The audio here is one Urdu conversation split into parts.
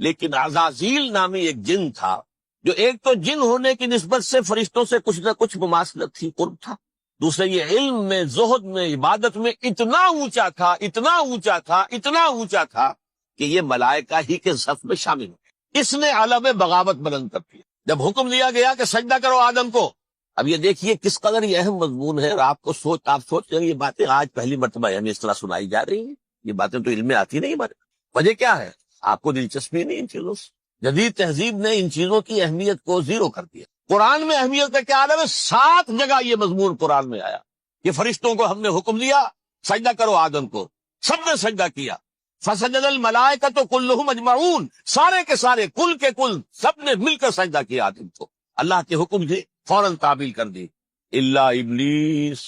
لیکن عزازیل نامی ایک جن تھا جو ایک تو جن ہونے کی نسبت سے فرشتوں سے کچھ نہ کچھ مماثلت تھی، قرب تھا، دوسرے یہ علم میں، زہد میں، عبادت میں اتنا اونچا تھا، اتنا اونچا تھا، اتنا اونچا تھا کہ یہ ملائکہ ہی کے صف میں شامل ہو۔ اس نے عالم بغاوت بلند کر دیا جب حکم دیا گیا کہ سجدہ کرو آدم کو۔ اب یہ دیکھیے کس قدر یہ اہم مضمون ہے، اور آپ سوچ رہے ہیں یہ باتیں آج پہلی مرتبہ ہمیں اس طرح سنائی جا رہی ہیں، یہ باتیں تو علم میں آتی نہیں ہمارے۔ وجہ کیا ہے؟ آپ کو دلچسپی نہیں ان چیزوں سے۔ جدید تہذیب نے ان چیزوں کی اہمیت کو زیرو کر دیا۔ قرآن میں اہمیت کا کیا عالم ہے؟ 7 جگہ یہ مضمون قرآن میں آیا کہ فرشتوں کو ہم نے حکم دیا سجدہ کرو آدم کو، سب نے سجدہ کیا۔ فسجد الملائکۃ کلھم اجمعون، سارے کے سارے، کل کے کل، سب نے مل کر سجدہ کیا آدم کو، اللہ کے حکم سے فوراً تعبیل کر دی۔ الا ابلیس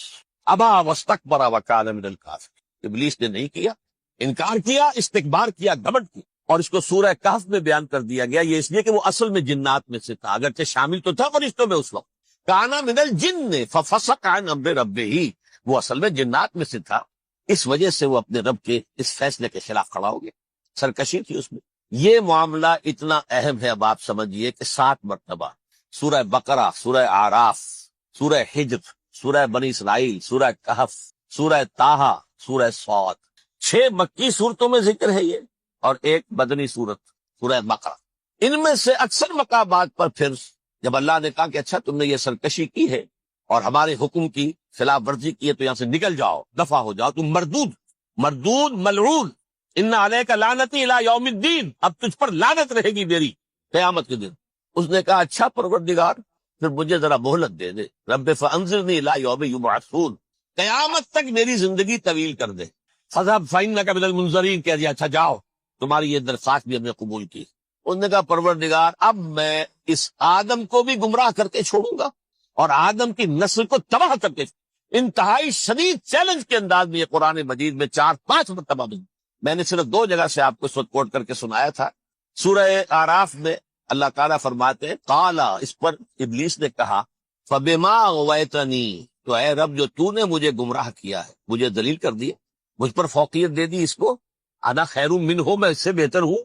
ابا واستکبر وکان من الکافرین، ابلیس نے نہیں کیا، انکار کیا، استکبار کیا، گھمنڈ کیا۔ اور اس کو سورہ کہف میں بیان کر دیا گیا، یہ اس لیے کہ وہ اصل میں جنات میں سے تھا، اگرچہ شامل تو تھا فرشتوں میں اس وقت۔ کانا من الجن ففسق عن امر ربہ، وہ اصل میں جنات میں سے تھا، اس وجہ سے وہ اپنے رب کے اس فیصلے کے خلاف کھڑا ہو گیا، سرکشی تھی اس میں۔ یہ معاملہ اتنا اہم ہے، اب آپ سمجھیے کہ 7 مرتبہ سورہ بقرہ، سورہ اعراف، سورہ حجر، سورہ بنی اسرائیل، سورہ کہف، سورہ طٰہٰ، سورہ صاد، 6 مکی صورتوں میں ذکر ہے یہ، اور ایک مدنی صورت سورہ بقرہ۔ ان میں سے اکثر مقامات پر پھر جب اللہ نے کہا کہ اچھا تم نے یہ سرکشی کی ہے اور ہمارے حکم کی خلاف ورزی کی ہے تو یہاں سے نکل جاؤ، دفع ہو جاؤ، تم مردود ملعون، ان علیک لعنتی الی یوم الدین، اب تجھ پر لعنت رہے گی میری قیامت کے دن۔ اس نے کہا اچھا پروردگار پھر مجھے ذرا مہلت دے دے، رب فانظرنی الی یوم یبعثون، قیامت تک میری زندگی طویل کر دے۔ فذهب فانک من المنظرین، کہہ دیا اچھا جاؤ، تمہاری یہ درخواست بھی ہم نے قبول کی۔ انہوں نے کہا پروردگار اب میں اس آدم کو بھی گمراہ کر کے چھوڑوں گا اور آدم کی نسل کو تباہ کر کے۔ انتہائی شدید چیلنج کے انداز میں یہ قرآن مجید میں 4-5 مرتبہ میں نے صرف 2 جگہ سے آپ کو اس وقت کوٹ کر کے سنایا تھا۔ سورہ اعراف میں اللہ تعالیٰ فرماتے ہیں قالا، اس پر ابلیس نے کہا فبما اغویتنی، تو اے رب جو تو نے مجھے گمراہ کیا ہے، مجھے ذلیل کر دیا، مجھ پر فوقیت دے دی، اس کو انا خیر منہ، میں اس سے بہتر ہوں،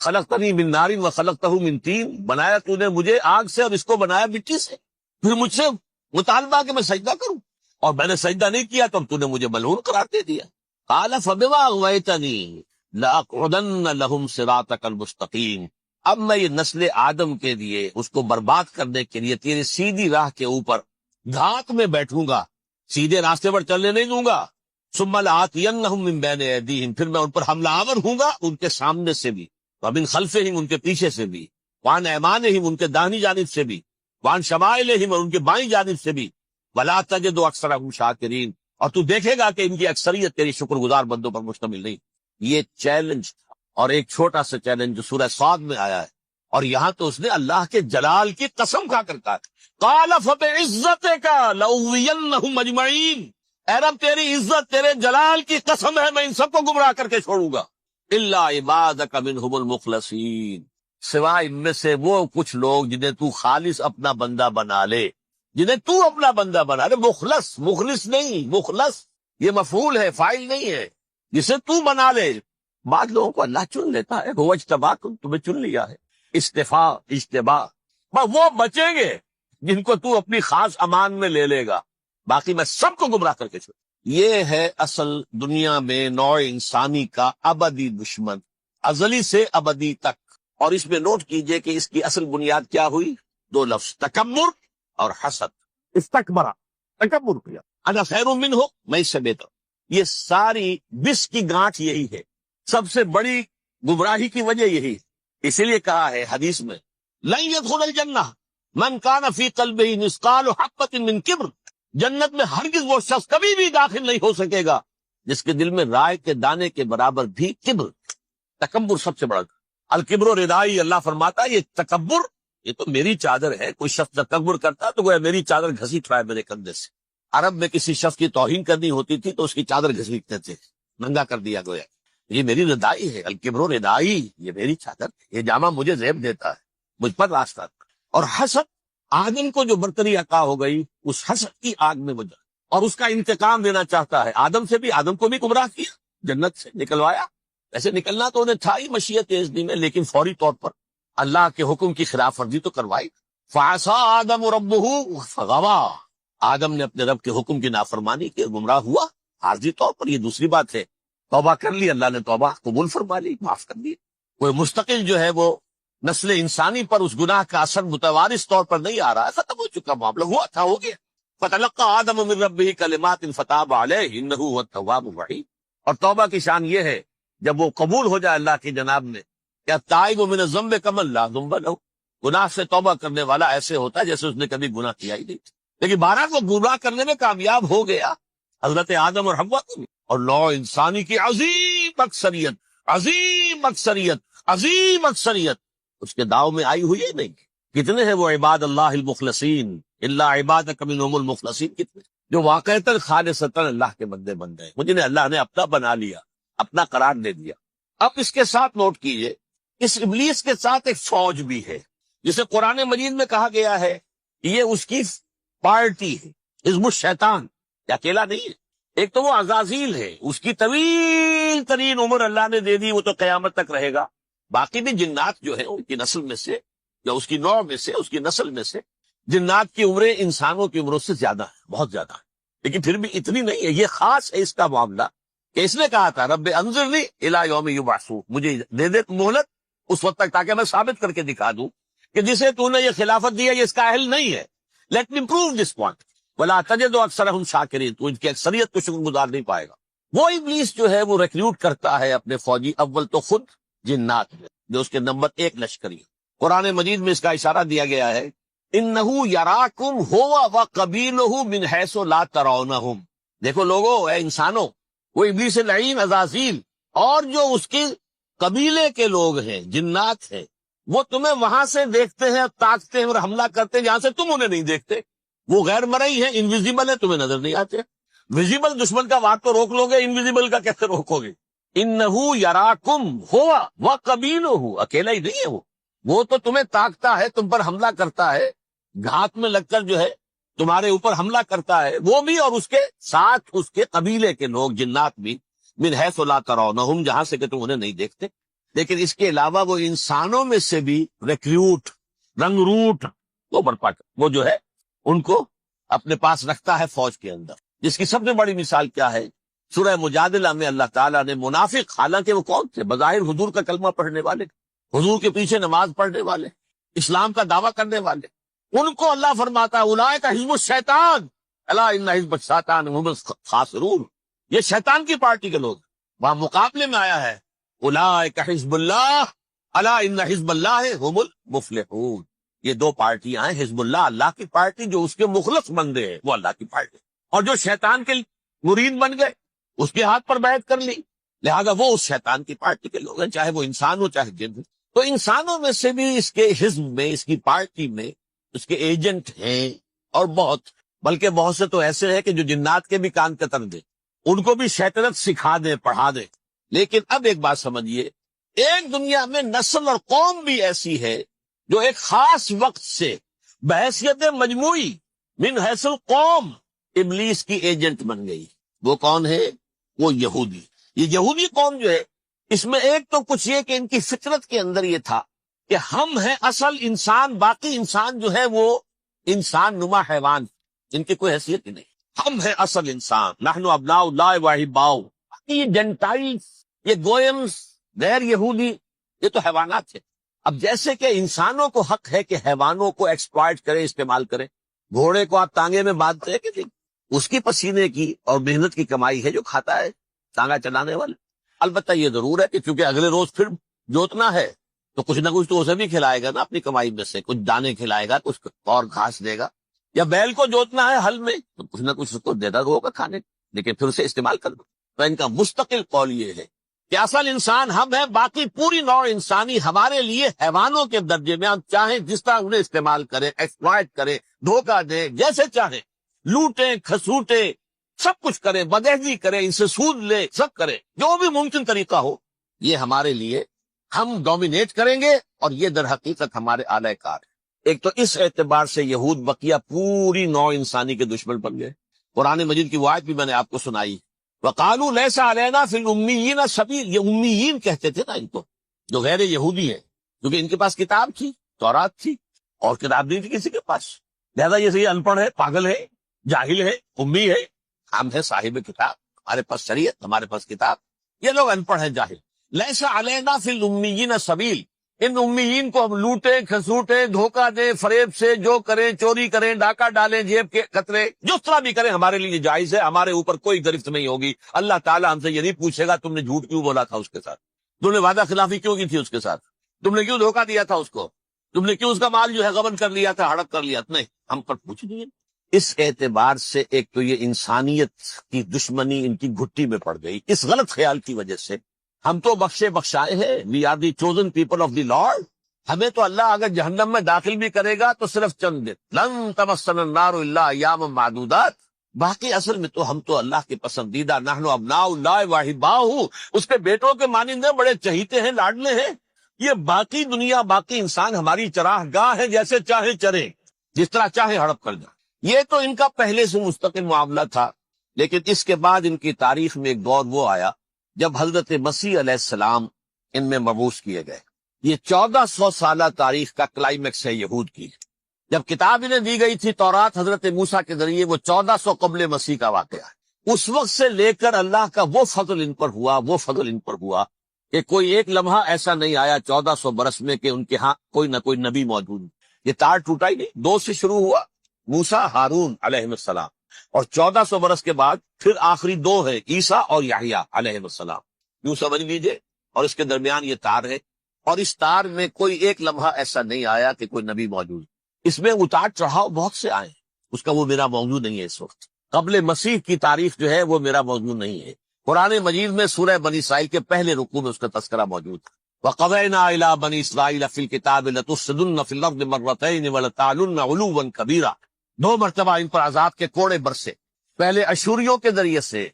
خلقتنی من نار وخلقتہ من طین، بنایا تو نے مجھے آگ سے اور اس کو بنایا مٹی سے، پھر مجھ سے مطالبہ کہ میں سجدہ کروں، اور میں نے سجدہ نہیں کیا تو تو نے مجھے ملعون قرار دے دیا۔ قال فبما اغویتنی لاقعدن لهم صراطک المستقیم، اب میں یہ نسل آدم کے لیے، اس کو برباد کرنے کے لیے تیری سیدھی راہ کے اوپر گھات میں بیٹھوں گا، سیدھے راستے پر چلنے نہیں دوں گا۔ ثم لآتینہم من بین ایدیہم، پھر میں ان پر حملہ آور ہوں گا، ان کے سامنے سے بھی، ومن خلفہم، ان کے پیچھے سے بھی، وعن ایمانہم، ان کے داہنی جانب سے بھی، وعن شمائلہم، اور ان کے بائیں جانب سے بھی، ولا تجد اکثرہم شاکرین، اور تو دیکھے گا کہ ان کی اکثریت تیری شکر گزار بندوں پر مشتمل نہیں۔ یہ چیلنج تھا، اور ایک چھوٹا سا چیلنج جو سورہ صاد میں آیا ہے، اور یہاں تو اس نے اللہ کے جلال کی قسم کھا کر کہا قال فبعزتک لأغوینہم اجمعین، اے رب تیری عزت، تیرے جلال کی قسم ہے میں ان سب کو گمراہ کر کے چھوڑوں گا، الا عبادک منہم المخلصین، سوائے ان میں سے وہ کچھ لوگ جنہیں تو خالص اپنا بندہ بنا لے، جنہیں تو اپنا بندہ بنا لے۔ مخلص نہیں، مخلص یہ مفعول ہے، فاعل نہیں ہے، جسے تو بنا لے۔ بعض لوگوں کو اللہ چن لیتا ہے، وہ اجتباکم، تمہیں چن لیا ہے، اجتباء، بس وہ بچیں گے جن کو تو اپنی خاص امان میں لے لے گا، باقی میں سب کو گمراہ کر کے چھوڑ۔ یہ ہے اصل دنیا میں نوع انسانی کا ابدی دشمن، ازلی سے ابدی تک۔ اور اس میں نوٹ کیجئے کہ اس کی اصل بنیاد کیا ہوئی؟ 2 لفظ، تکبر اور حسد۔ استکبرا، تکبر کیا، انا خیر منہ، میں اس سے بہتر۔ یہ ساری بس کی گانٹھ یہی ہے، سب سے بڑی گمراہی کی وجہ یہی ہے۔ اسی لیے کہا ہے حدیث میں لن يدخل الجنہ من کان فی قلبہ مثقال حبۃ من کبر، جنت میں ہرگز وہ شخص کبھی بھی داخل نہیں ہو سکے گا جس کے دل میں رائے کے دانے کے برابر بھی کبر، تکبر سب سے بڑا۔ الکبر ردائی، اللہ فرماتا ہے یہ تکبر، یہ تو میری چادر ہے۔ کوئی شخص تکبر کرتا تو گویا میری چادر گھسیٹ رہا ہے میرے کندھے سے۔ عرب میں کسی شخص کی توہین کرنی ہوتی تھی تو اس کی چادر گھسیٹتے تھے، ننگا کر دیا گویا یہ میری ردائی ہے، الکبر ردائی، یہ میری چادر، یہ جامہ مجھے زیب دیتا ہے، مجھ پر راستہ۔ اور حسد، آدم کو جو برتری عطا ہو گئی اس حسد کی آگ میں وجہ، اور اس کا انتقام لینا چاہتا ہے۔ آدم سے بھی، آدم کو بھی گمراہ کیا، جنت سے نکلوایا، ایسے نکلنا تو انہیں تھا ہی مشیت اذنی میں، لیکن فوری طور پر اللہ کے حکم کی خلاف ورزی تو کروائی. فعصى آدم ربه فغوى، آدم نے اپنے رب کے حکم کی نافرمانی کی، گمراہ ہوا عارضی طور پر. یہ دوسری بات ہے. توبہ کر لی، اللہ نے توبہ قبول فرما لی، معاف کر دی. کوئی مستقل جو ہے وہ نسل انسانی پر اس گناہ کا اثر متوارث طور پر نہیں آ رہا ہے، ختم ہو چکا معاملہ، ہوا تھا ہو گیا. فتلقى آدم من ربه كلمات فتاب عليه انه هو التواب الرحیم. اور توبہ کی شان یہ ہے جب وہ قبول ہو جائے اللہ کی جناب میں، کہ التائب من الذنب كمن لا ذنب له، گناہ سے توبہ کرنے والا ایسے ہوتا ہے جیسے اس نے کبھی گناہ کیا ہی نہیں. لیکن بہرحال وہ گناہ کرنے میں کامیاب ہو گیا، حضرت آدم اور حوا کو بھی. اور نوع انسانی کی عظیم اکثریت، عظیم اکثریت، عظیم اکثریت اس کے داؤ میں آئی ہوئی ہے نہیں. کتنے ہیں وہ عباد اللہ المخلصین، الا عبادک منہم المخلصین، کتنے جو واقعتاً خالصتاً اللہ کے بندے بن گئے، جنہیں اللہ نے اپنا بنا لیا، اپنا قرار دے دیا. اب اس کے ساتھ نوٹ کیجئے، اس ابلیس کے ساتھ ایک فوج بھی ہے جسے قرآن مجید میں کہا گیا ہے کہ یہ اس کی پارٹی ہے، حزب الشیطان. یہ اکیلا نہیں ہے. ایک تو وہ عزازیل ہے، اس کی طویل ترین عمر اللہ نے دے دی، وہ تو قیامت تک رہے گا. باقی بھی جنات جو ہیں ان کی نسل میں سے، یا اس کی نوع میں سے، اس کی نسل میں سے، جنات کی عمریں انسانوں کی عمروں سے زیادہ ہیں، بہت زیادہ ہیں. لیکن پھر بھی اتنی نہیں ہے. یہ خاص ہے اس کا معاملہ کہ اس نے کہا تھا رب انظرنی الی یوم یبعثون، مجھے دے دے مہلت اس وقت تک تاکہ میں ثابت کر کے دکھا دوں کہ جسے تو نے یہ خلافت دی ہے یہ اس کا اہل نہیں ہے. Let me prove this point ولا تجد اکثرهم شاکرین، تو ان کی اکثریت کو شکر گزار نہیں پائے گا. وہ ابلیس جو ہے وہ ریکروٹ کرتا ہے اپنے فوجی، اول تو خود جنات میں جو اس کے نمبر 1 لشکری. قرآن مجید میں اس کا اشارہ دیا گیا ہے انہ یراکم ہوا وقبیلہ من حیث لا ترونہم. دیکھو لوگو، اے انسانوں، وہ ابلیس لعین عزازیل اور جو اس کے قبیلے کے لوگ ہیں، جنات ہیں، وہ تمہیں وہاں سے دیکھتے ہیں، تاکتے ہیں اور حملہ کرتے ہیں جہاں سے تم انہیں نہیں دیکھتے. وہ غیر مرئی ہیں، انویزیبل ہے، تمہیں نظر نہیں آتے. ویزیبل دشمن کا وار تو روک لو گے، انویزیبل کا کیسے روکو گے؟ انہو یراکم ہوا وقبیلہ، اکیلا ہی نہیں ہے وہ تو تمہیں تاکتا ہے، تم پر حملہ کرتا ہے، گھات میں لگ کر جو ہے تمہارے اوپر حملہ کرتا ہے، وہ بھی اور اس کے ساتھ اس کے قبیلے کے لوگ جنات بھی، من حیث لا ترونہم، جہاں سے کہ تم انہیں نہیں دیکھتے. لیکن اس کے علاوہ وہ انسانوں میں سے بھی ریکریوٹ، رنگ روٹ، وہ جو ہے ان کو اپنے پاس رکھتا ہے فوج کے اندر. جس کی سب سے بڑی مثال کیا ہے؟ سورہ مجادلہ میں اللہ تعالیٰ نے منافق، حالانکہ وہ کون تھے؟ بظاہر حضور کا کلمہ پڑھنے والے، حضور کے پیچھے نماز پڑھنے والے، اسلام کا دعویٰ کرنے والے، ان کو اللہ فرماتا ہے اولئک حزب الشیطان الا ان حزب الشیطان هم الخاسرون. یہ شیطان کی پارٹی کے لوگ. وہاں مقابلے میں آیا ہے اولئک حزب اللہ الا ان حزب اللہ هم المفلحون. یہ دو پارٹیاں ہیں، حزب اللہ اللہ کی پارٹی جو اس کے مخلص بندے ہیں وہ اللہ کی پارٹی، اور جو شیطان کے مرید بن گئے اس کے ہاتھ پر بیعت کر لی، لہذا وہ اس شیطان کی پارٹی کے لوگ ہیں، چاہے وہ انسان ہو چاہے جن ہو. تو انسانوں میں سے بھی اس کے حزب میں، اس کی پارٹی میں اس کے ایجنٹ ہیں، اور بلکہ بہت سے تو ایسے ہیں کہ جو جنات کے بھی کان کتر دیں، ان کو بھی شیطنت سکھا دیں، پڑھا دیں. لیکن اب ایک بات سمجھیے، ایک دنیا میں نسل اور قوم بھی ایسی ہے جو ایک خاص وقت سے بحیثیت مجموعی من حیث القوم ابلیس کی ایجنٹ بن گئی. وہ کون ہے؟ وہ یہودی. یہ یہودی قوم جو ہے، اس میں ایک تو کچھ یہ کہ ان کی فطرت کے اندر یہ تھا کہ ہم ہیں اصل انسان، باقی انسان جو ہے وہ انسان نما حیوان، ان کی کوئی حیثیت ہی نہیں. ہم ہیں اصل انسان، نحن ابناء اللہ واحباؤ. یہ جنٹائل، یہ گوئمز، غیر یہودی، یہ تو حیوانات ہیں. اب جیسے کہ انسانوں کو حق ہے کہ حیوانوں کو ایکسپلائٹ کرے، استعمال کرے. گھوڑے کو آپ تانگے میں باندھتے ہیں کہ نہیں؟ اس کی پسینے کی اور محنت کی کمائی ہے جو کھاتا ہے تانگا چلانے والے. البتہ یہ ضرور ہے کہ چونکہ اگلے روز پھر جوتنا ہے تو کچھ نہ کچھ تو اسے بھی کھلائے گا نا، اپنی کمائی میں سے کچھ دانے کھلائے گا، کچھ اور گھاس دے گا. یا بیل کو جوتنا ہے ہل میں تو کچھ نہ کچھ اس کو دیتا ہوگا کھانے، لیکن پھر اسے استعمال کر دو. تو ان کا مستقل قول یہ ہے کہ اصل انسان ہم ہیں، باقی پوری نوع انسانی ہمارے لیے حیوانوں کے درجے میں. ہم چاہیں جس طرح انہیں استعمال کریں، ایکسپلائٹ کریں، دھوکہ دیں، جیسے چاہیں، لوٹیں، کھسوٹیں، سب کچھ کریں، بدہضی کریں، ان سے سود لیں، سب کریں، جو بھی ممکن طریقہ ہو، یہ ہمارے لیے ہم ڈومینیٹ کریں گے، اور یہ در حقیقت ہمارے اعلی کار ہے. ایک تو اس اعتبار سے یہود بقیہ پوری نوع انسانی کے دشمن بن گئے. قرآن مجید کی وہ آیت بھی میں نے آپ کو سنائی وقالوا لیس علینا فی الامیین سبیل، یہ امیین کہتے تھے نا ان کو، جو غیر یہودی ہیں، کیونکہ ان کے پاس کتاب تھی، تورات تھی، اور کتاب نہیں تھی کسی کے پاس، لہذا یہ ان پڑھ ہے، پاگل ہے، جاہل ہے، امی ہے، ہم ہے صاحب کتاب، ہمارے پاس شریعت، ہمارے پاس کتاب، یہ لوگ ان پڑھ ہیں، جاہل۔ لیس علینا فی الامیین سبیل، ان امیین کو ہم لوٹیں کھسوٹیں، دھوکہ دیں، فریب سے جو کریں، چوری کریں، ڈاکہ ڈالیں، جیب کے قطرے، جس طرح بھی کریں ہمارے لیے جائز ہے، ہمارے اوپر کوئی گرفت نہیں ہوگی۔ اللہ تعالیٰ ہم سے یہ نہیں پوچھے گا تم نے جھوٹ کیوں بولا تھا اس کے ساتھ، تم نے وعدہ خلافی کیوں کی تھی اس کے ساتھ، تم نے کیوں دھوکہ دیا تھا اس کو، تم نے کیوں اس کا مال جو ہے غبن کر لیا تھا، ہڑپ کر لیا تھا، نہیں، ہم پر پوچھ نہیں ہے۔ اس اعتبار سے ایک تو یہ انسانیت کی دشمنی ان کی گھٹی میں پڑ گئی، اس غلط خیال کی وجہ سے ہم تو بخشے بخشائے ہیں، we are the chosen people of the Lord, ہمیں تو اللہ اگر جہنم میں داخل بھی کرے گا تو صرف چند دن، لن تمسنا النار الا ایاما معدودات، باقی اصل میں تو ہم تو اللہ کے پسندیدہ، نحن ابناء اللہ واحباؤہ، اس کے بیٹوں کے مانند ہیں، بڑے چہیتے ہیں، لاڈلے ہیں۔ یہ باقی دنیا، باقی انسان ہماری چراہ گاہ ہے، جیسے چاہے چرے، جس طرح چاہے ہڑپ کر جائیں۔ یہ تو ان کا پہلے سے مستقل معاملہ تھا، لیکن اس کے بعد ان کی تاریخ میں ایک دور وہ آیا جب حضرت مسیح علیہ السلام ان میں مبعوث کیے گئے۔ یہ 1400 سالہ تاریخ کا کلائمیکس ہے یہود کی۔ جب کتاب انہیں دی گئی تھی تورات حضرت موسیٰ کے ذریعے، وہ 1400 قبل مسیح کا واقعہ ہے۔ اس وقت سے لے کر اللہ کا وہ فضل ان پر ہوا، وہ فضل ان پر ہوا کہ کوئی ایک لمحہ ایسا نہیں آیا 1400 برس میں کہ ان کے ہاں کوئی نہ کوئی نبی موجود نہیں۔ یہ تار ٹوٹا ہی نہیں، 2 سے شروع ہوا، موسیٰ ہارون علیہ السلام، اور 1400 برس کے بعد پھر آخری 2 ہے، عیسیٰ اور یحییٰ علیہ السلام، یوں سمجھ لیجئے، اور اس کے درمیان یہ تار ہے، اور اس تار میں کوئی ایک لمحہ ایسا نہیں آیا کہ کوئی نبی موجود۔ اس میں اتار چڑھاؤ بہت سے آئے، اس کا وہ میرا موضوع نہیں ہے اس وقت، قبل مسیح کی تاریخ جو ہے وہ میرا موضوع نہیں ہے۔ قرآن مجید میں سورہ بنی اسرائیل کے پہلے رکوع میں اس کا تذکرہ موجود ہے۔ وَقَضَيْنَا إِلَىٰ بَنِي إِسْرَائِيلَ فِي الْكِتَابِ لَتُفْسِدُنَّ فِي الْأَرْضِ مَرَّتَيْنِ وَلَتَعْلُنَّ عُلُوًّا كَبِيرًا، 2 مرتبہ ان پر عذاب کے کوڑے برسے، پہلے اشوریوں کے ذریعے سے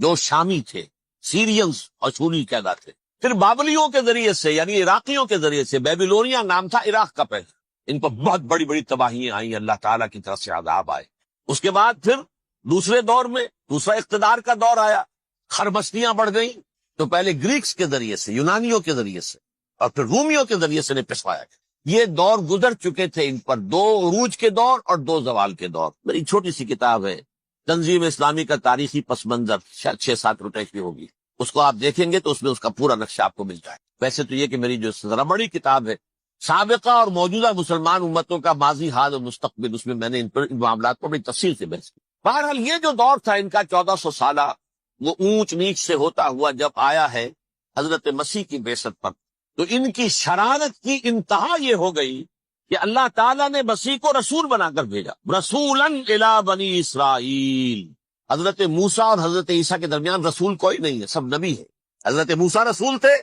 جو شامی تھے، سیرینز اشوری کہلاتے، پھر بابلیوں کے ذریعے سے یعنی عراقیوں کے ذریعے سے، بیبیلونیا نام تھا عراق کا پہلے، ان پر بہت بڑی بڑی تباہیاں آئیں، اللہ تعالیٰ کی طرف سے عذاب آئے۔ اس کے بعد پھر دوسرے دور میں دوسرا اقتدار کا دور آیا، خربستیاں بڑھ گئیں، تو پہلے گریکس کے ذریعے سے، یونانیوں کے ذریعے سے، اور پھر رومیوں کے ذریعے سے پسوایا گیا۔ یہ دور گزر چکے تھے ان پر، 2 عروج کے دور اور 2 زوال کے دور۔ میری چھوٹی سی کتاب ہے تنظیم اسلامی کا تاریخی پس منظر، شاید 6-7 روپے کی ہوگی، اس کو آپ دیکھیں گے تو اس میں اس کا پورا نقشہ آپ کو مل جائے۔ ویسے تو یہ کہ میری جو ذرا بڑی کتاب ہے سابقہ اور موجودہ مسلمان امتوں کا ماضی، حال اور مستقبل، اس میں میں نے ان معاملات کو بڑی تفصیل سے بحث کی۔ بہرحال یہ جو دور تھا ان کا 1400 سالہ، وہ اونچ نیچ سے ہوتا ہوا جب آیا ہے حضرت مسیح کی بعثت پر، تو ان کی شرارت کی انتہا یہ ہو گئی کہ اللہ تعالیٰ نے مسیح کو رسول بنا کر بھیجا، رسولاً الی بنی اسرائیل۔ حضرت موسیٰ اور حضرت عیسیٰ کے درمیان رسول کوئی نہیں ہے، سب نبی ہے۔ حضرت موسیٰ رسول تھے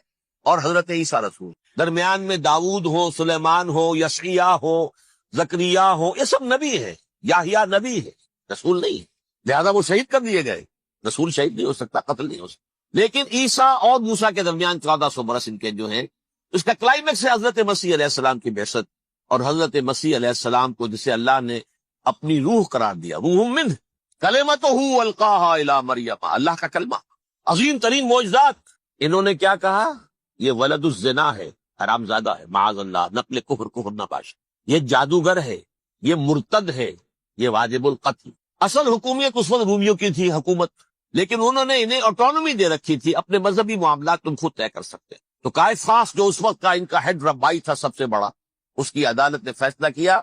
اور حضرت عیسیٰ رسول، درمیان میں داؤد ہو، سلیمان ہو، یشعیاء ہو، زکریا ہو، یہ سب نبی ہے، یحییٰ نبی ہے، رسول نہیں ہے، لہذا وہ شہید کر دیے گئے۔ رسول شہید نہیں ہو سکتا، قتل نہیں ہو سکتا۔ لیکن عیسیٰ اور موسیٰ کے درمیان 1400 برس ان کے جو ہیں، اس کا کلائمیکس ہے حضرت مسیح علیہ السلام کی بعثت، اور حضرت مسیح علیہ السلام کو جسے اللہ نے اپنی روح قرار دیا، روح منہ، کلمتہ القاہا الی مریم، اللہ کا کلمہ، عظیم ترین معجزات۔ انہوں نے کیا کہا؟ یہ ولد الزنا ہے، حرام زادہ ہے، معاذ اللہ، نقل کفر نباش، یہ جادوگر ہے، یہ مرتد ہے، یہ واجب القتل۔ اصل حکومت اس وقت رومیوں کی تھی حکومت، لیکن انہوں نے انہیں آٹونومی دے رکھی تھی، اپنے مذہبی معاملات تم خود طے کر سکتے۔ تو کائفاس جو اس وقت کا ان کا ہیڈ ربائی تھا سب سے بڑا، اس کی عدالت نے فیصلہ کیا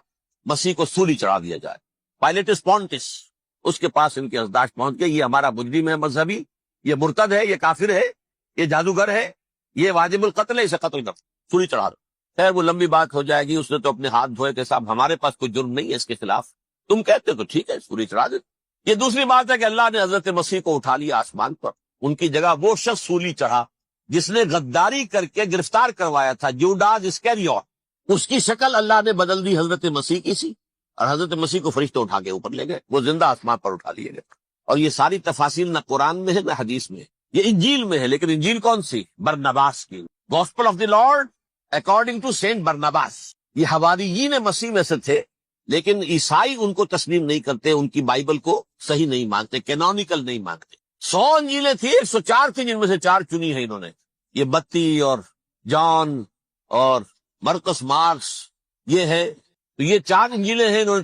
مسیح کو سولی چڑھا دیا جائے۔ پائلیٹس پونٹس، اس کے پاس ان کی ازداش پہنچ گئی، یہ ہمارا مجرم ہے مذہبی، یہ مرتد ہے، یہ کافر ہے، یہ جادوگر ہے، یہ واجب القتل ہے، اسے قتل کر، سولی چڑھا دو۔ خیر وہ لمبی بات ہو جائے گی، اس نے تو اپنے ہاتھ دھوئے کہ صاحب ہمارے پاس کوئی جرم نہیں ہے اس کے خلاف، تم کہتے تو ٹھیک ہے سولی چڑھا دے۔ یہ دوسری بات ہے کہ اللہ نے حضرت مسیح کو اٹھا لیا آسمان پر، ان کی جگہ وہ شخص سولی چڑھا جس نے غداری کر کے گرفتار کروایا تھا، جوڈاس اسکیریوٹ، اس کی شکل اللہ نے بدل دی حضرت مسیح کی سی، اور حضرت مسیح کو فرشتے اٹھا کے اوپر لے گئے، وہ زندہ آسمان پر اٹھا لیے گئے۔ اور یہ ساری تفاصیل نہ قرآن میں ہے نہ حدیث میں ہے، یہ انجیل میں ہے، لیکن انجیل کون سی؟ برنباس کی، gospel of the Lord according to Saint Barnabas. یہ حواریین مسیح میں سے تھے، لیکن عیسائی ان کو تسلیم نہیں کرتے، ان کی بائبل کو صحیح نہیں مانتے، کینونیکل نہیں مانتے، 100 انجیلیں تھی، 104 تھی جن میں سے 4 چنی ہے انہوں نے. یہ بتی اور جان اور مرکس مارکس یہ ہے. تو یہ 4 انجیلیں ہیں انہوں نے